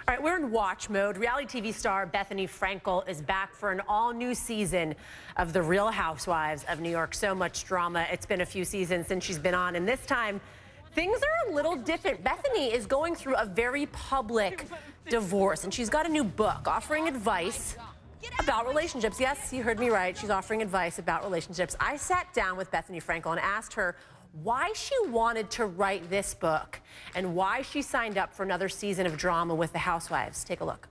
All right, we're in watch mode. Reality TV star Bethenny Frankel is back for an all-new season of The Real Housewives of New York. So much drama. It's been a few seasons since she's been on, and this time, things are a little different. Bethenny is going through a very public divorce, and she's got a new book offering advice about relationships. Yes, you heard me right. She's offering advice about relationships. I sat down with Bethenny Frankel and asked her why she wanted to write this book and why she signed up for another season of drama with the Housewives. Take a look.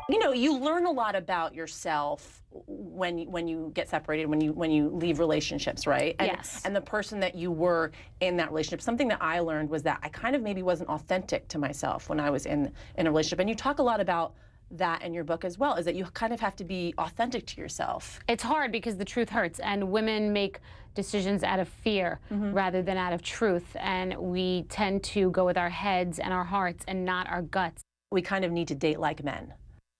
You know, you learn a lot about yourself when you get separated, when you leave relationships, right? And, yes. And the person that you were in that relationship. Something that I learned was that I kind of maybe wasn't authentic to myself when I was in a relationship. And you talk a lot about that in your book as well, is that you kind of have to be authentic to yourself. It's hard because the truth hurts, and women make decisions out of fear rather than out of truth, and we tend to go with our heads and our hearts and not our guts. We kind of need to date like men.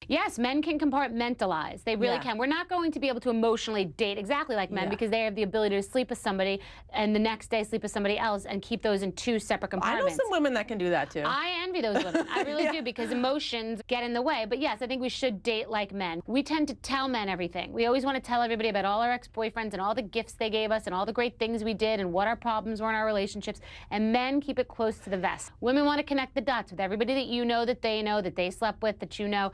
Yes, men can compartmentalize. They really can. We're not going to be able to emotionally date exactly like men because they have the ability to sleep with somebody and the next day sleep with somebody else and keep those in two separate compartments. I know some women that can do that too. I envy those women. I really do, because emotions get in the way. But yes, I think we should date like men. We tend to tell men everything. We always want to tell everybody about all our ex-boyfriends and all the gifts they gave us and all the great things we did and what our problems were in our relationships. And men keep it close to the vest. Women want to connect the dots with everybody that you know, that they slept with, that you know.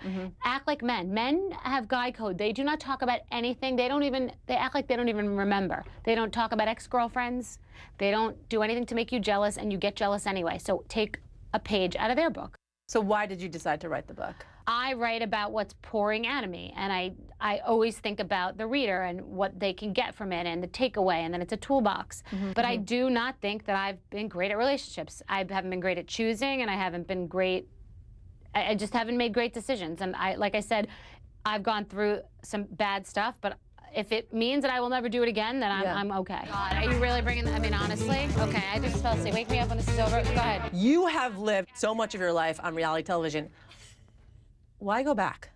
Act like men. Men have guy code. They do not talk about anything. They act like they don't even remember. They don't talk about ex-girlfriends. They don't do anything to make you jealous, and you get jealous anyway. So take a page out of their book. So why did you decide to write the book? I write about what's pouring out of me, and I always think about the reader and what they can get from it and the takeaway, and then it's a toolbox. But I do not think that I've been great at relationships. I haven't been great at choosing, and I haven't been great. I just haven't made great decisions. And like I said, I've gone through some bad stuff, but if it means that I will never do it again, then I'm okay. God, are you really bringing, I mean, honestly? Okay, I just fell asleep. Wake me up when this is over. Go ahead. You have lived so much of your life on reality television. Why go back?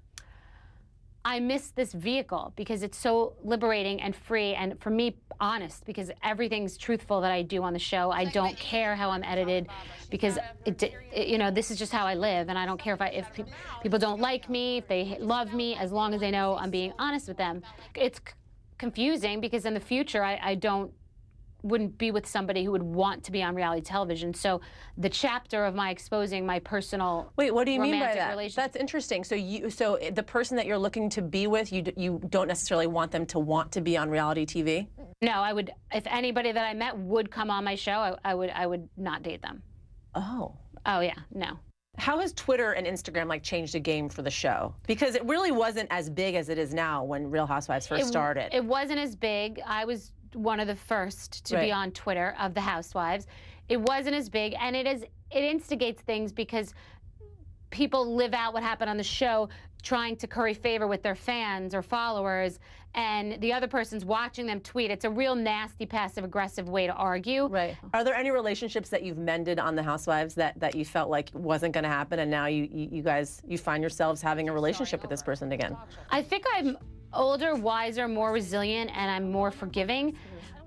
I miss this vehicle because it's so liberating and free, and for me, honest, because everything's truthful that I do on the show. I don't care how I'm edited, because you know, this is just how I live, and I don't care if people don't like me, if they love me, as long as they know I'm being honest with them. It's confusing because in the future I wouldn't be with somebody who would want to be on reality television. So the chapter of my exposing my personal Wait, what do you mean by that? Relationship. That's interesting. So the person that you're looking to be with, you don't necessarily want them to want to be on reality TV? No, I would. If anybody that I met would come on my show, I would not date them. Oh. Oh yeah, no. How has Twitter and Instagram changed the game for the show? Because it really wasn't as big as it is now when Real Housewives first started. It wasn't as big. I was one of the first to be on Twitter of the Housewives. It wasn't as big, and it instigates things because people live out what happened on the show, trying to curry favor with their fans or followers, and the other person's watching them tweet. It's a real nasty, passive-aggressive way to argue. Right. Are there any relationships that you've mended on the Housewives that you felt like wasn't going to happen, and now you guys find yourselves having a relationship with this person again? I think I'm older, wiser, more resilient, and I'm more forgiving.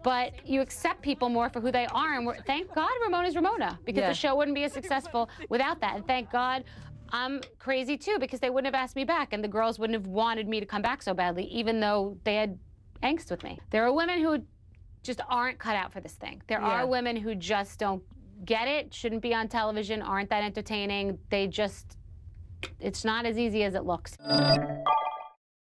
But you accept people more for who they are, and thank God Ramona's Ramona, because the show wouldn't be as successful without that. And thank God I'm crazy too, because they wouldn't have asked me back, and the girls wouldn't have wanted me to come back so badly, even though they had angst with me. There are women who just aren't cut out for this thing. There are women who just don't get it, shouldn't be on television, aren't that entertaining. It's not as easy as it looks.